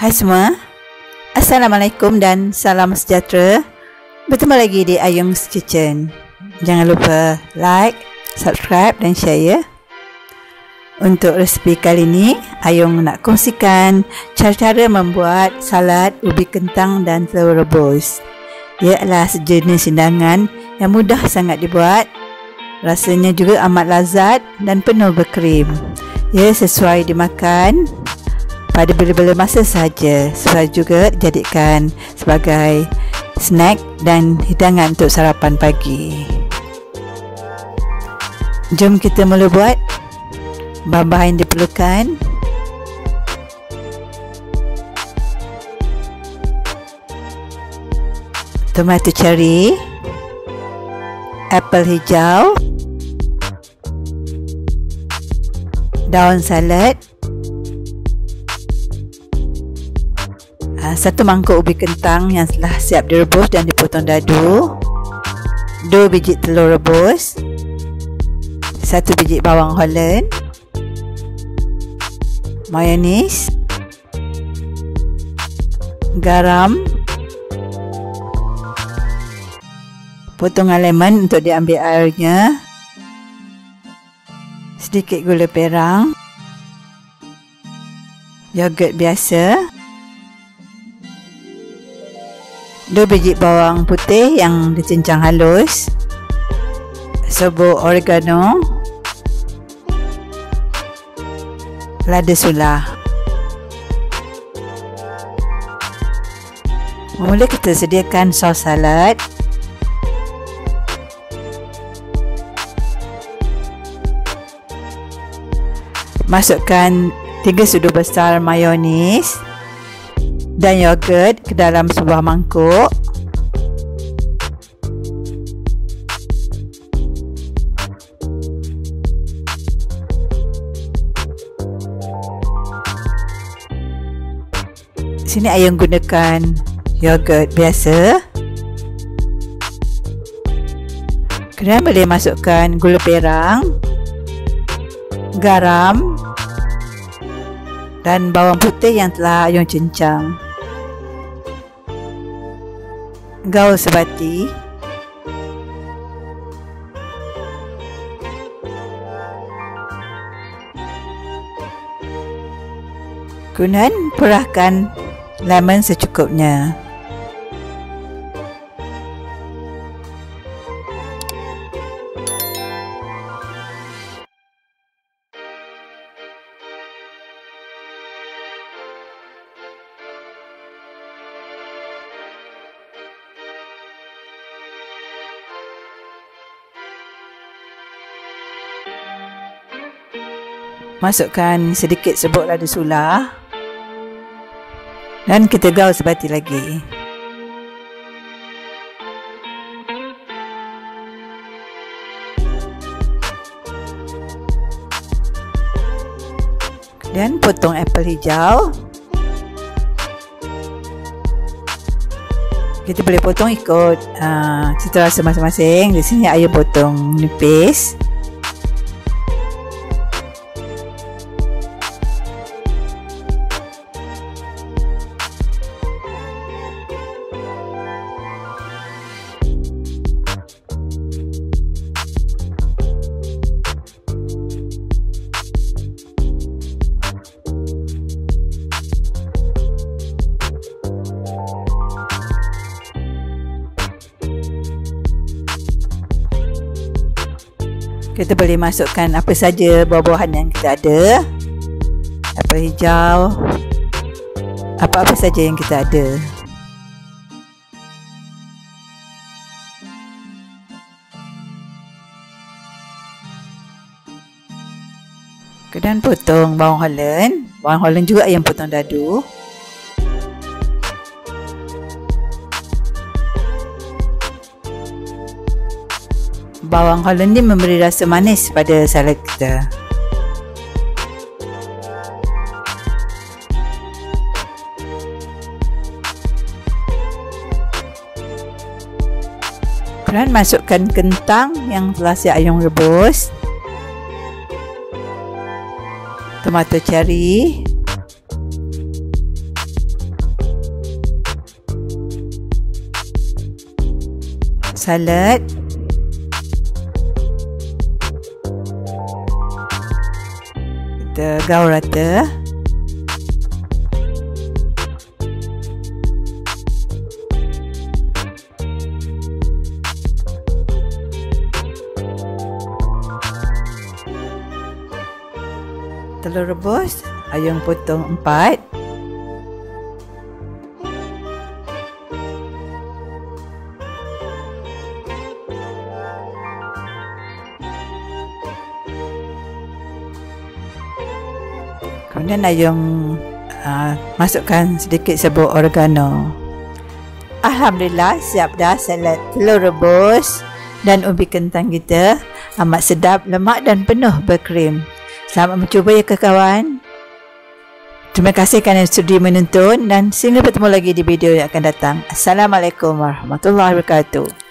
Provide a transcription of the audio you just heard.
Hai semua, Assalamualaikum dan salam sejahtera. Bertemu lagi di Ayung's Kitchen. Jangan lupa like, subscribe dan share ya. Untuk resipi kali ini, Ayung nak kongsikan cara-cara membuat salad ubi kentang dan telur rebus. Ia adalah sejenis hidangan yang mudah sangat dibuat. Rasanya juga amat lazat dan penuh berkrim. Ia sesuai dimakan pada bila-bila masa sahaja, serta juga dijadikan sebagai snack dan hidangan untuk sarapan pagi. Jom kita mula buat. Bahan-bahan yang diperlukan: tomato cherry, apel hijau, daun salad, 1 mangkuk ubi kentang yang telah siap direbus dan dipotong dadu, 2 biji telur rebus, 1 biji bawang Holland, mayonis, garam, potongan lemon untuk diambil airnya, sedikit gula perang, yogurt biasa, 2 biji bawang putih yang dicincang halus, serbuk oregano, lada sulah. Mula kita sediakan sos salad. Masukkan 3 sudu besar mayonis dan yogurt ke dalam sebuah mangkuk. Sini Ayung gunakan yogurt biasa. Kemudian boleh masukkan gula perang, garam dan bawang putih yang telah Ayung cincang. Gaul sebati. Kemudian perahkan lemon secukupnya. Masukkan sedikit serbuk lada sulah dan kita gaul sebati lagi. Dan potong apel hijau. Kita boleh potong ikut cita rasa masing-masing. Di sini Ayung potong nipis. Kita boleh masukkan apa saja buah-buahan yang kita ada. Apel hijau, apa-apa saja yang kita ada. Kemudian potong bawang Holland. Bawang Holland juga yang potong dadu. Bawang Holland ni memberi rasa manis pada salad kita. Kemudian masukkan kentang yang telah siap Ayung rebus, tomato cherry, salad. Kita gaul rata. Telur rebus, Ayung potong 4. Kemudian Ayung masukkan sedikit serbuk oregano. Alhamdulillah, siap dah salad telur rebus dan ubi kentang kita. Amat sedap, lemak dan penuh berkrim. Selamat mencuba ya kawan. Terima kasih kerana sudi menonton dan sehingga bertemu lagi di video yang akan datang. Assalamualaikum warahmatullahi wabarakatuh.